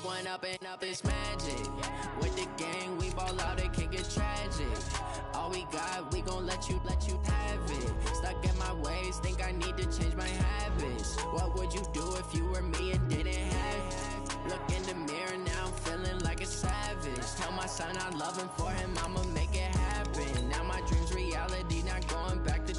One up and up is magic. With the gang, we ball out, it can get tragic. All we got, we gon' let you have it. Stuck in my ways, think I need to change my habits. What would you do if you were me and didn't have it? Look in the mirror, now I'm feeling like a savage. Tell my son I love him, for him I'ma make it happen. Now my dream's reality, not going back to.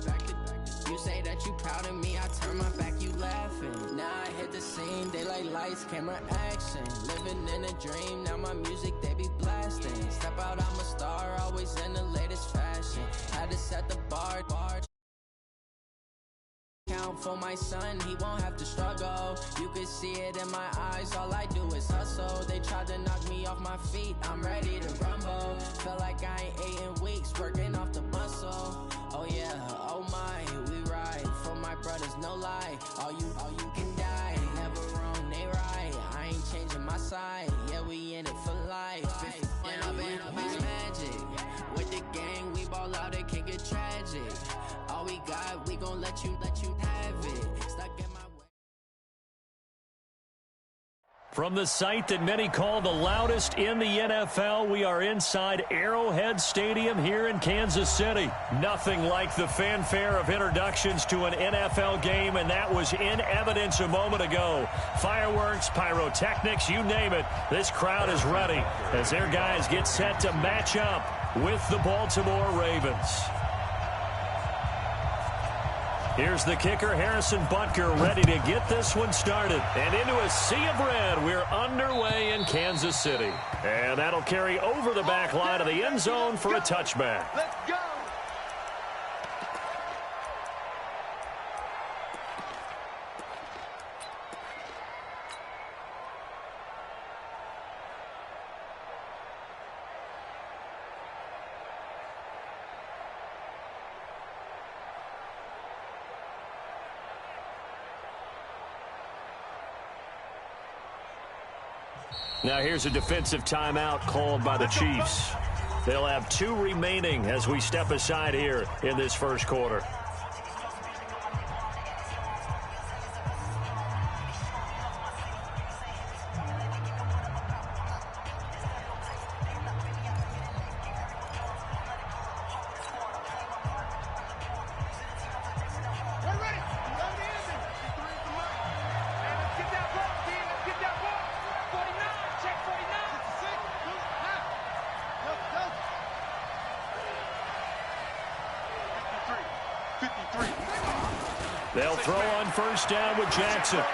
You say that you proud of me, I turn my back, you laughing. Now I hit the scene, daylight lights, camera action. Living in a dream, now my music, they be blasting. Step out, I'm a star, always in the latest fashion. Had to set the bar. Count for my son, he won't have to struggle. You can see it in my eyes, all I do is hustle. They tried to knock me off my feet, I'm ready to rumble. Felt like I ain't ate in weeks, working off the muscle. Oh yeah, oh my, we ride for my brothers, no lie. All you can die, never wrong, they right. I ain't changing my side, yeah, we in it for life. And up is magic. With the gang, we ball out, it can get tragic. All we got, we gon' let you have it. Stuck in my way. From the site that many call the loudest in the NFL, we are inside Arrowhead Stadium here in Kansas City. Nothing like the fanfare of introductions to an NFL game, and that was in evidence a moment ago. Fireworks, pyrotechnics, you name it. This crowd is ready as their guys get set to match up with the Baltimore Ravens. Here's the kicker, Harrison Butker, ready to get this one started. And into a sea of red, we're underway in Kansas City. And that'll carry over the back line of the end zone for a touchback. Let's go. Now here's a defensive timeout called by the Chiefs. They'll have 2 remaining as we step aside here in this first quarter. They'll throw on first down with Jackson.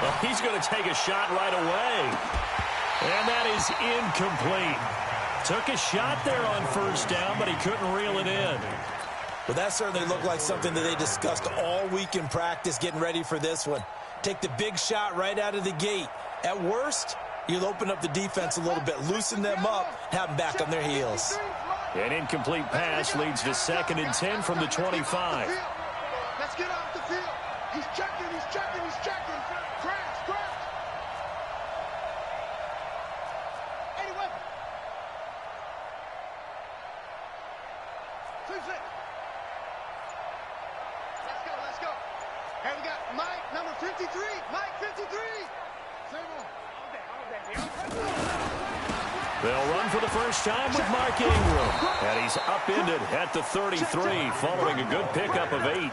Well, he's going to take a shot right away. And that is incomplete. Took a shot there on first down, but he couldn't reel it in. Well, that certainly looked like something that they discussed all week in practice getting ready for this one. Take the big shot right out of the gate. At worst, you'll open up the defense a little bit, loosen them up, have them back on their heels. An incomplete pass leads to 2nd and 10 from the 25. Let's get off the field. He's checking, he's checking, he's checking. Crash, crash. Any weapon. Sweep it. Let's go. Here we got Mike, number 53. Mike, 53. Same one. They'll run for the first time with Mark Ingram. And he's upended at the 33, following a good pickup of 8.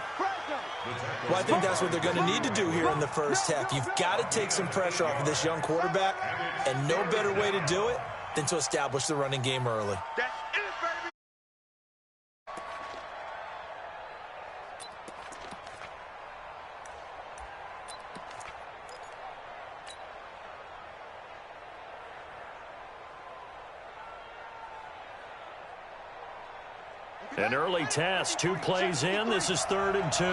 Well, I think that's what they're going to need to do here in the first half. You've got to take some pressure off of this young quarterback, and no better way to do it than to establish the running game early. That's it, baby. An early test, 2 plays in. This is 3rd and 2.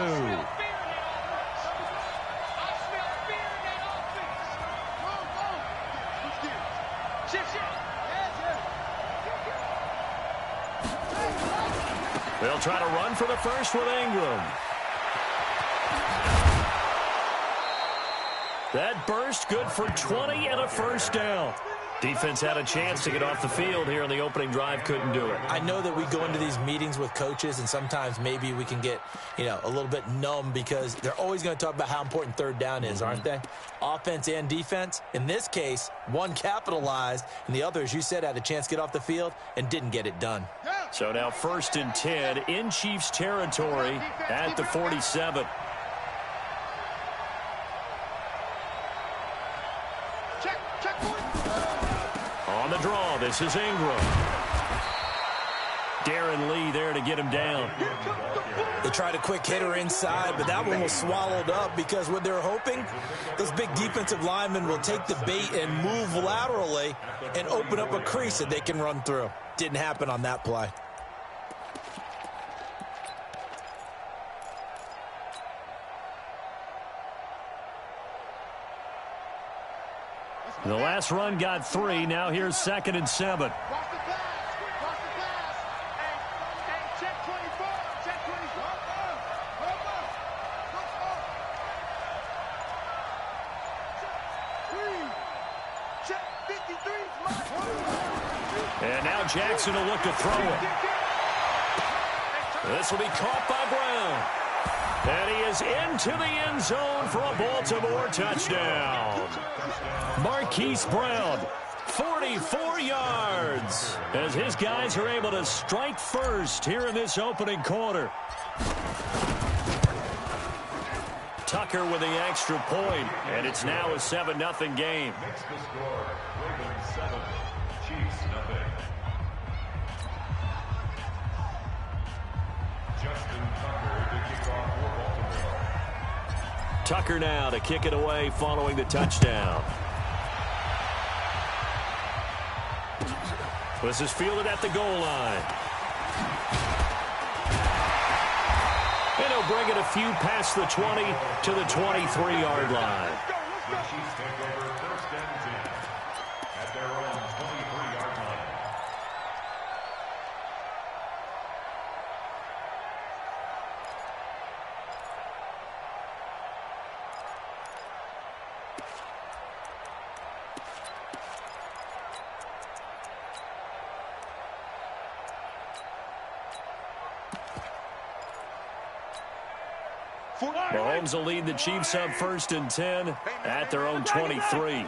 They'll try to run for the first with Ingram. That burst good for 20 and a first down. Defense had a chance to get off the field here on the opening drive, couldn't do it. I know that we go into these meetings with coaches, and sometimes maybe we can get, a little bit numb because they're always going to talk about how important third down is, aren't they? Offense and defense. In this case, one capitalized, and the other, as you said, had a chance to get off the field and didn't get it done. So now 1st and 10 in Chiefs territory at the 47. On the draw, this is Ingram. Darren Lee there to get him down. They tried a quick hitter inside, but that one was swallowed up because what they're hoping, those big defensive linemen will take the bait and move laterally and open up a crease that they can run through. Didn't happen on that play. The last run got 3. Now here's 2nd and 7. And now Jackson will look to throw it. This will be caught by Brown. And he is into the end zone for a Baltimore touchdown. Marquise Brown, 44 yards, as his guys are able to strike first here in this opening quarter. Tucker with the extra point, and it's now a 7-0 game. Tucker now to kick it away following the touchdown. This is fielded at the goal line. And he'll bring it a few past the 20 to the 23-yard line. Mahomes will lead the Chiefs up 1st and 10 at their own 23.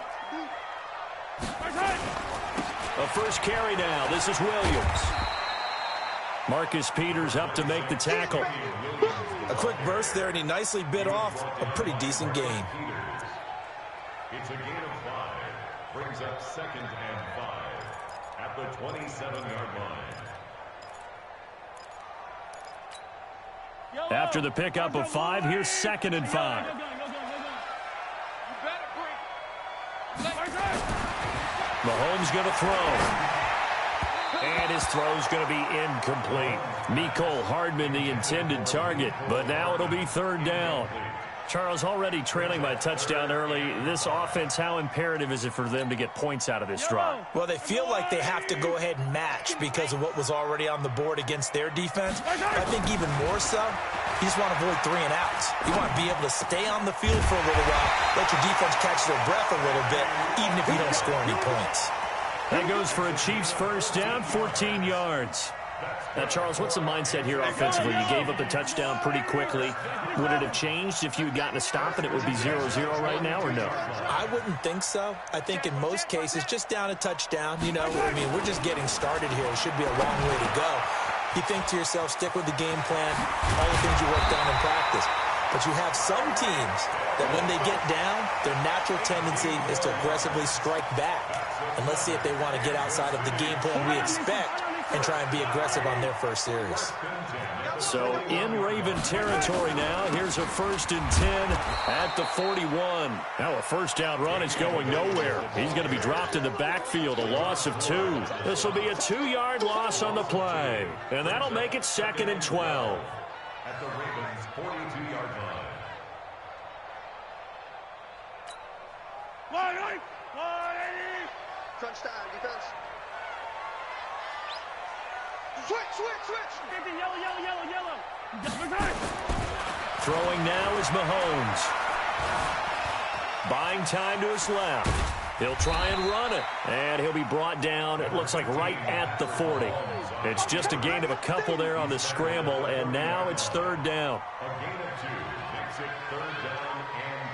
A first carry now. This is Williams. Marcus Peters up to make the tackle. A quick burst there, and he nicely bit off a pretty decent gain. It's a gain of 5. Brings up 2nd and 5 at the 27-yard line. After the pickup of 5, here's 2nd and 5. Mahomes going to throw. And his throw's going to be incomplete. Mecole Hardman the intended target, but now it'll be 3rd down. Charles, already trailing by touchdown early. This offense, how imperative is it for them to get points out of this drive? Well, they feel like they have to go ahead and match because of what was already on the board against their defense. I think even more so, you just want to avoid 3 and outs. You want to be able to stay on the field for a little while, let your defense catch their breath a little bit, even if you don't score any points. That goes for a Chiefs first down, 14 yards. Now, Charles, what's the mindset here offensively? You gave up the touchdown pretty quickly. Would it have changed if you had gotten a stop and it would be 0-0 right now, or no? I wouldn't think so. I think in most cases, just down a touchdown, we're just getting started here. It should be a long way to go. You think to yourself, stick with the game plan, all the things you worked on in practice. But you have some teams that when they get down, their natural tendency is to aggressively strike back. And let's see if they want to get outside of the game plan we expect and try and be aggressive on their first series. So in Raven territory now, here's a 1st and 10 at the 41. Now a first down run is going nowhere. He's going to be dropped in the backfield, a loss of 2. This will be a 2-yard loss on the play. And that'll make it 2nd and 12. At the Ravens' 42-yard line. Crunch time, defense. Switch. Yellow. Throwing now is Mahomes. Buying time to his left. He'll try and run it, and he'll be brought down, it looks like right at the 40. It's just a gain of a couple there on the scramble, and now it's third down. A gain of 2 makes it third down and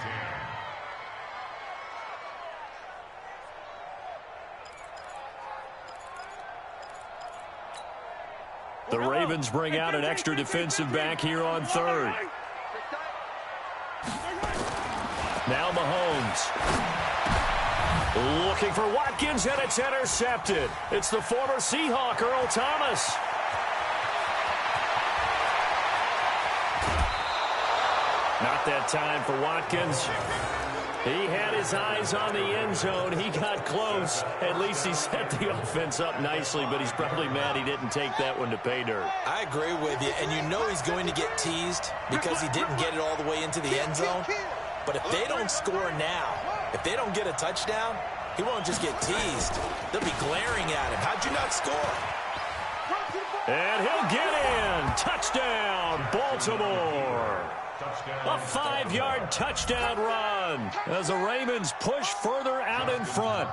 10. The Ravens bring out an extra defensive back here on third. Now Mahomes. Looking for Watkins, and it's intercepted. It's the former Seahawk, Earl Thomas. Not that time for Watkins. He had his eyes on the end zone. He got close. At least he set the offense up nicely, but he's probably mad he didn't take that one to pay dirt. I agree with you, and you know he's going to get teased because he didn't get it all the way into the end zone. But if they don't score now, if they don't get a touchdown, he won't just get teased. They'll be glaring at him. How'd you not score? And he'll get in. Touchdown, Baltimore. A 5-yard touchdown run as the Ravens push further out in front.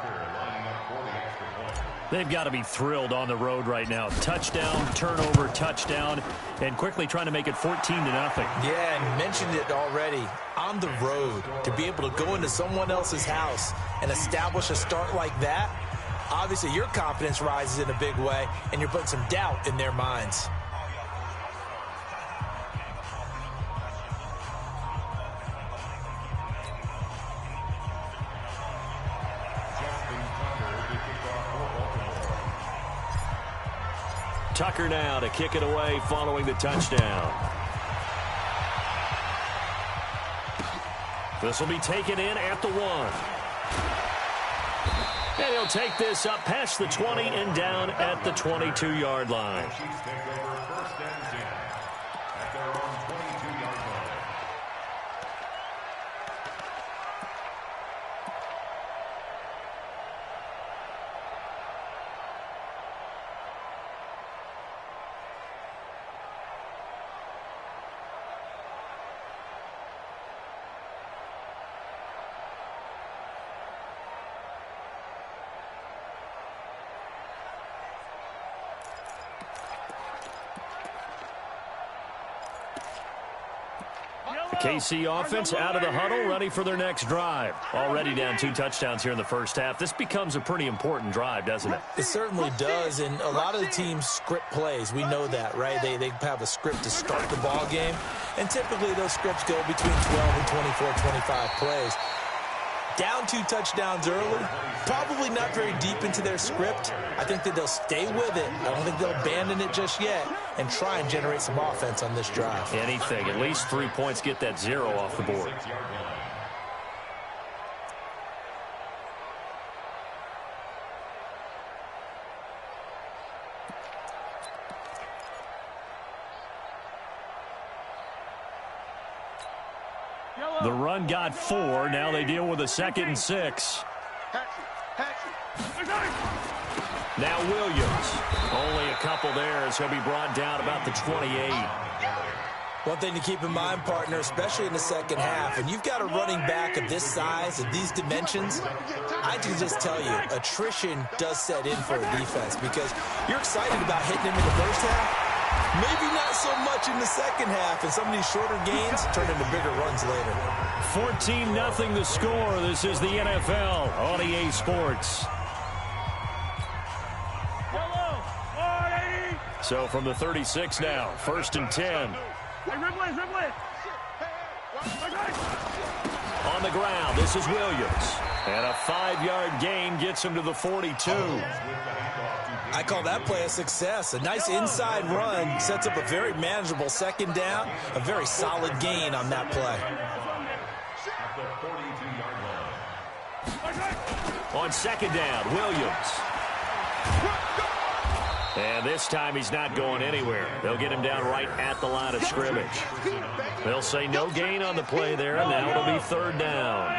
They've got to be thrilled on the road right now. Touchdown, turnover, touchdown, and quickly trying to make it 14-0. Yeah, and mentioned it already. On the road, to be able to go into someone else's house and establish a start like that, obviously your confidence rises in a big way, and you're putting some doubt in their minds. Tucker now to kick it away following the touchdown. This will be taken in at the 1. And he'll take this up past the 20 and down at the 22-yard line. KC offense out of the huddle, ready for their next drive. Already down 2 touchdowns here in the first half. This becomes a pretty important drive, doesn't it? It certainly does, and a lot of the teams script plays. We know that, right? They have a script to start the ball game, and typically those scripts go between 12 and 24, 25 plays. Down 2 touchdowns early, probably not very deep into their script. I think that they'll stay with it. I don't think they'll abandon it just yet and try and generate some offense on this drive. Anything, at least 3 points, get that 0 off the board. The run got 4. Now they deal with a 2nd and 6. Now Williams. Only a couple there as he'll be brought down about the 28. One thing to keep in mind, partner, especially in the second half, and you've got a running back of this size, of these dimensions, I can just tell you, attrition does set in for a defense because you're excited about hitting him in the first half. Maybe not so much in the second half, and some of these shorter gains turn into bigger runs later. 14-0 the score. This is the NFL on EA Sports. So from the 36 now, 1st and 10. On the ground, this is Williams. And a 5-yard gain gets him to the 42. I call that play a success. A nice inside run sets up a very manageable 2nd down. A very solid gain on that play. On 2nd down, Williams. And this time he's not going anywhere. They'll get him down right at the line of scrimmage. They'll say no gain on the play there, and now it'll be 3rd down.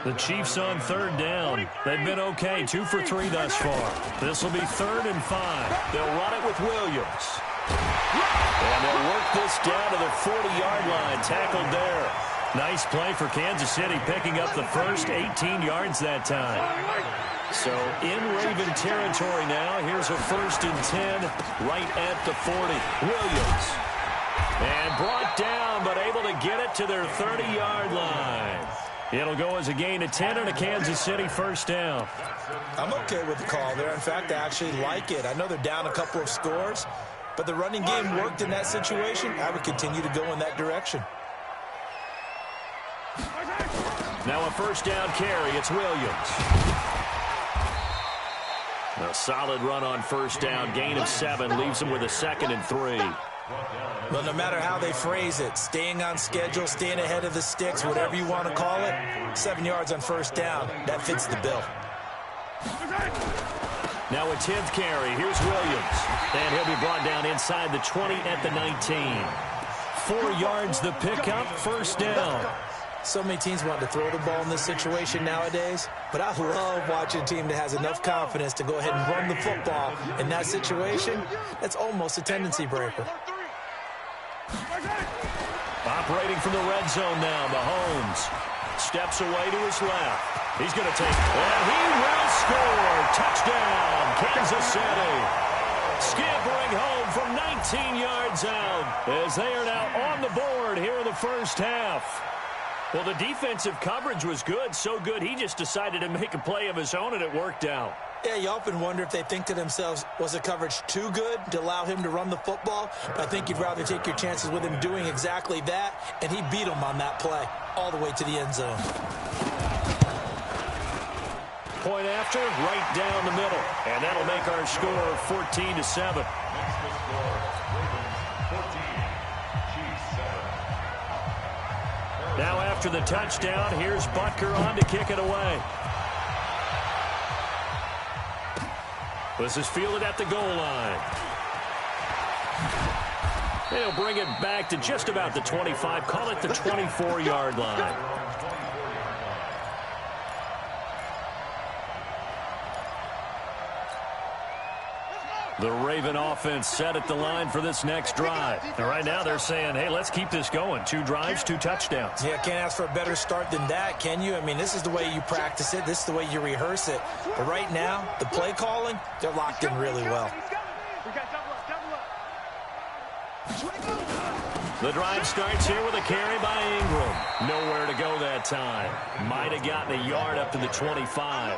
The Chiefs on 3rd down. They've been okay, 2 for 3 thus far. This will be 3rd and 5. They'll run it with Williams. And they'll work this down to the 40-yard line, tackled there. Nice play for Kansas City, picking up the first 18 yards that time. So in Raven territory now. Here's a 1st and 10 right at the 40. Williams. And brought down, but able to get it to their 30-yard line. It'll go as a gain of 10 and a Kansas City first down. I'm okay with the call there. In fact, I actually like it. I know they're down a couple of scores, but the running game worked in that situation. I would continue to go in that direction. Now a first down carry. It's Williams. A solid run on first down. Gain of 7 leaves him with a 2nd and 3. Well, no matter how they phrase it, staying on schedule, staying ahead of the sticks, whatever you want to call it, 7 yards on first down, that fits the bill. Now a 10th carry. Here's Williams. And he'll be brought down inside the 20 at the 19. 4 yards the pickup, first down. So many teams want to throw the ball in this situation nowadays, but I love watching a team that has enough confidence to go ahead and run the football in that situation. That's almost a tendency breaker. Operating from the red zone now, Mahomes steps away to his left. He's going to take, and he will score. Touchdown, Kansas City. Scampering home from 19 yards out as they are now on the board here in the first half. Well, the defensive coverage was good, so good he just decided to make a play of his own, and it worked out. Yeah, you often wonder if they think to themselves, was the coverage too good to allow him to run the football? But I think you'd rather take your chances with him doing exactly that, and he beat him on that play all the way to the end zone. Point after, right down the middle, and that'll make our score 14-7. Now after the touchdown, here's Butker on to kick it away. This is fielded at the goal line. They'll bring it back to just about the 25, call it the 24-yard line. The Raven offense set at the line for this next drive. And right now they're saying, hey, let's keep this going. 2 drives, 2 touchdowns. Yeah, can't ask for a better start than that, can you? I mean, this is the way you practice it. This is the way you rehearse it. But right now, the play calling, they're locked in really well. The drive starts here with a carry by Ingram. Nowhere to go that time. Might have gotten a yard up to the 25.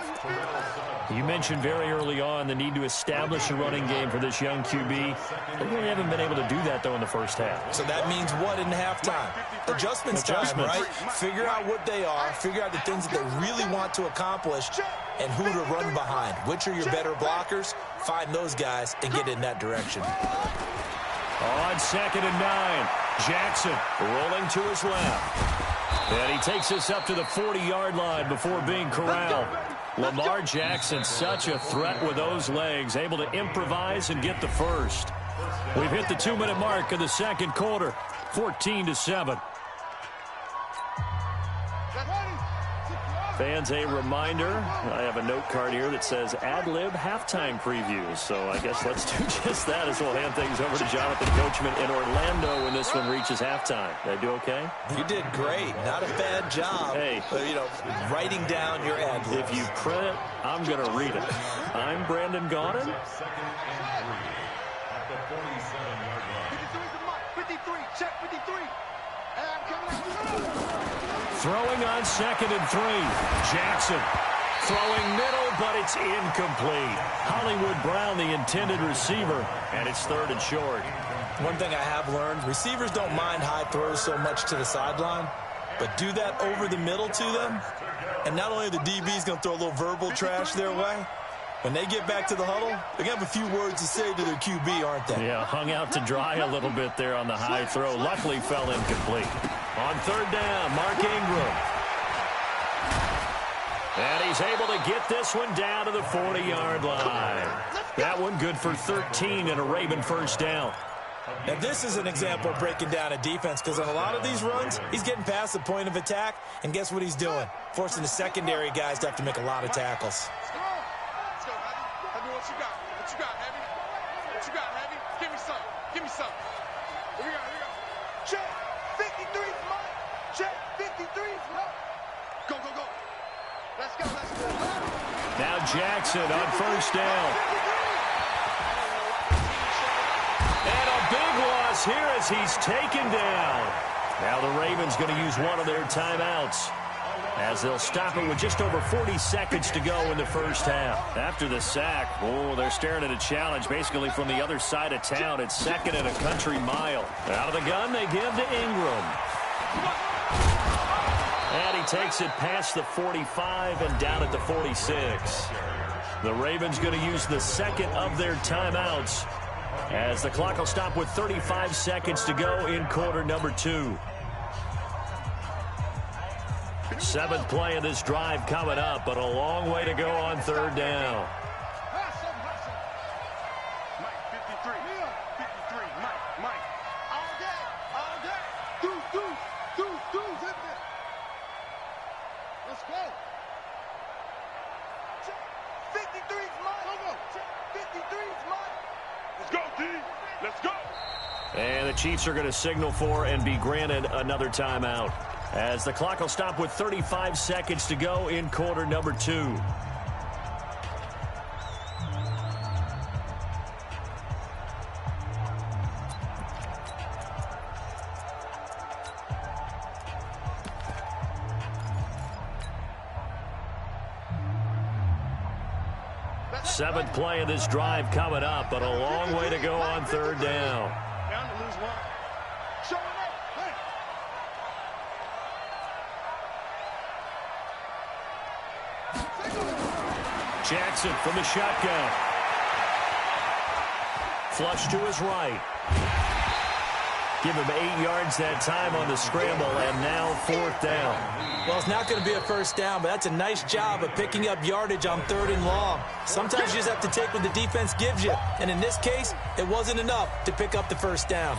You mentioned very early on the need to establish a running game for this young QB. They really haven't been able to do that, though, in the first half. So that means what in halftime? Adjustments time, right? Figure out what they are, figure out the things that they really want to accomplish, and who to run behind. Which are your better blockers? Find those guys and get in that direction. On 2nd and 9, Jackson rolling to his left. And he takes us up to the 40-yard line before being corralled. Lamar Jackson, such a threat with those legs, able to improvise and get the first. We've hit the 2-minute mark of the second quarter, 14-7. Fans, a reminder, I have a note card here that says ad-lib halftime previews. So I guess let's do just that as we'll hand things over to Jonathan Coachman in Orlando when this one reaches halftime. Did I do okay? You did great. Not a bad job. Hey. Writing down your ad-libs. If you print it, I'm going to read it. I'm Brandon Gaudin. 53, check 53. And coming up. Throwing on 2nd and 3. Jackson throwing middle, but it's incomplete. Hollywood Brown, the intended receiver, and it's 3rd and short. One thing I have learned, receivers don't mind high throws so much to the sideline, but do that over the middle to them, and not only the DB's going to throw a little verbal trash their way, when they get back to the huddle, they're going to have a few words to say to their QB, aren't they? Yeah, hung out to dry a little bit there on the high throw. Luckily fell incomplete. On 3rd down, Mark Ingram. And he's able to get this one down to the 40-yard line. That one good for 13 and a Raven first down. Now, this is an example of breaking down a defense, because on a lot of these runs, he's getting past the point of attack, and guess what he's doing? Forcing the secondary guys to have to make a lot of tackles. Let's go, Heavy. Heavy, what you got? What you got, Heavy? What you got, Heavy? Give me some. Give me some. Here we go, here we go. Check 53, Mike. Check 53. Go, go, go. Let's go, let's go. Now Jackson on first down. And a big loss here as he's taken down. Now the Ravens going to use one of their timeouts, as they'll stop it with just over 40 seconds to go in the first half. After the sack, oh, they're staring at a challenge basically from the other side of town. It's second and a country mile. Out of the gun, they give to Ingram. And he takes it past the 45 and down at the 46. The Ravens going to use the second of their timeouts, as the clock will stop with 35 seconds to go in quarter number 2. Seventh play of this drive coming up, but a long way to go on third down. Mike, 53. 53. Mike. All day. All day. Deuce. Let's go. 53's Mike. 53's Mike. Let's go, D. Let's go. And the Chiefs are going to signal for and be granted another timeout, as the clock will stop with 35 seconds to go in quarter number 2. Seventh play of this drive coming up, but a long way to go on third down. Down to lose one. Show it up. Hey. Jackson from the shotgun. Flush to his right. Give him 8 yards that time on the scramble, and now fourth down. Well, it's not going to be a first down, but that's a nice job of picking up yardage on third and long. Sometimes you just have to take what the defense gives you, and in this case, it wasn't enough to pick up the first down.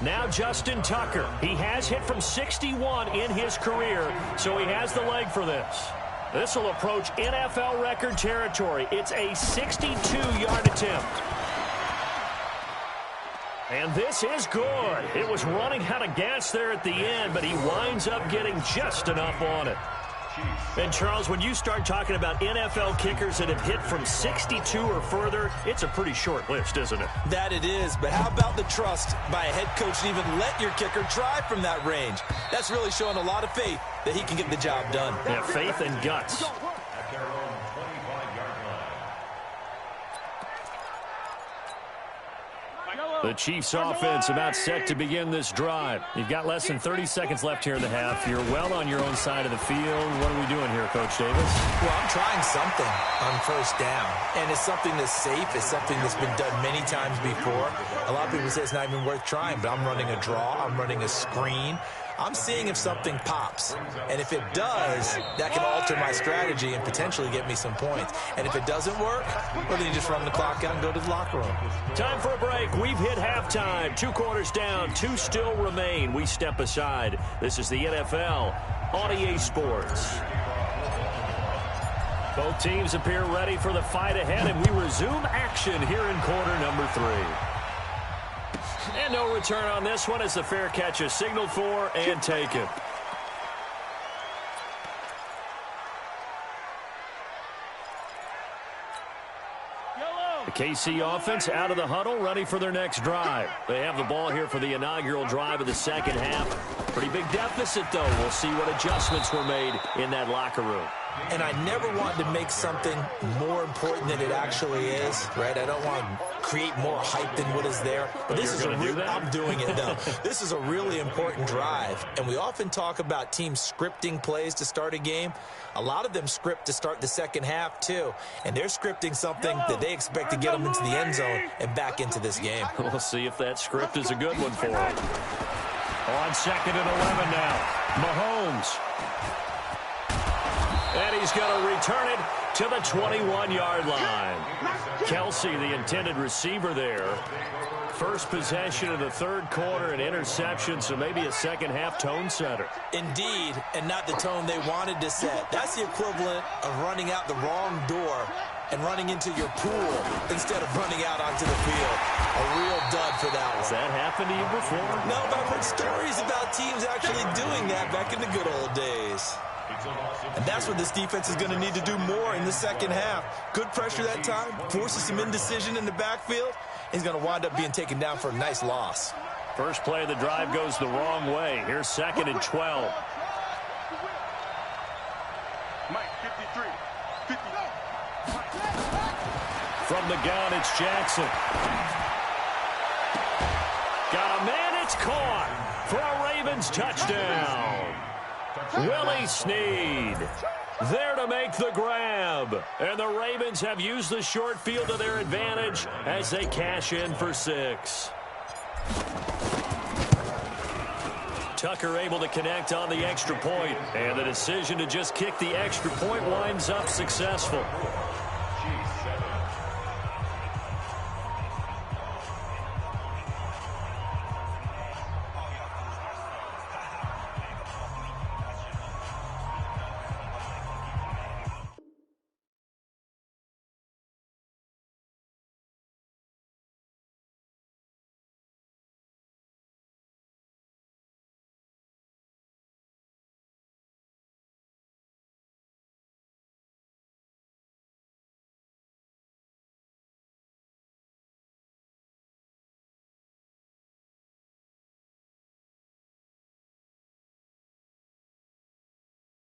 Now Justin Tucker. He has hit from 61 in his career, so he has the leg for this. This will approach NFL record territory. It's a 62-yard attempt. And this is good. It was running out of gas there at the end, but he winds up getting just enough on it. And, Charles, when you start talking about NFL kickers that have hit from 62 or further, it's a pretty short list, isn't it? That it is, but how about the trust by a head coach to even let your kicker try from that range? That's really showing a lot of faith that he can get the job done. Yeah, faith and guts. At their own 25-yard line. The Chiefs offense about set to begin this drive. You've got less than 30 seconds left here in the half. You're well on your own side of the field. What are we doing here, Coach Davis? Well, I'm trying something on first down, and it's something that's safe. It's something that's been done many times before. A lot of people say it's not even worth trying, but I'm running a draw. I'm running a screen. I'm seeing if something pops, and if it does, that can alter my strategy and potentially get me some points. And if it doesn't work, well, then you just run the clock out and go to the locker room. Time for a break. We've hit halftime. 2 quarters down, 2 still remain. We step aside. This is the NFL on EA Sports. Both teams appear ready for the fight ahead, and we resume action here in quarter number 3. And no return on this one as the fair catch is signaled for and taken. The KC offense out of the huddle, ready for their next drive. They have the ball here for the inaugural drive of the second half. Pretty big deficit, though. We'll see what adjustments were made in that locker room. And I never want to make something more important than it actually is, right? I don't want to create more hype than what is there. But this is I'm doing it, though. This is a really important drive. And we often talk about teams scripting plays to start a game. A lot of them script to start the second half, too. And they're scripting something that they expect to get them into the end zone and back into this game. We'll see if that script is a good one for them. On 2nd and 11 now. Mahomes. And he's going to return it to the 21-yard line. Kelsey, the intended receiver there. First possession of the third quarter, an interception, so maybe a second-half tone setter. Indeed, and not the tone they wanted to set. That's the equivalent of running out the wrong door and running into your pool instead of running out onto the field. A real dud for that one. Has that happened to you before? No, but I've heard stories about teams actually doing that back in the good old days. And that's what this defense is going to need to do more in the second half. Good pressure that time, forces some indecision in the backfield. He's going to wind up being taken down for a nice loss. First play of the drive goes the wrong way. Here's 2nd and 12. Mike, 53. 50. From the gun, it's Jackson. Got a man, it's caught for a Ravens touchdown. Willie Snead there to make the grab. And the Ravens have used the short field to their advantage as they cash in for 6. Tucker able to connect on the extra point. And the decision to just kick the extra point winds up successful.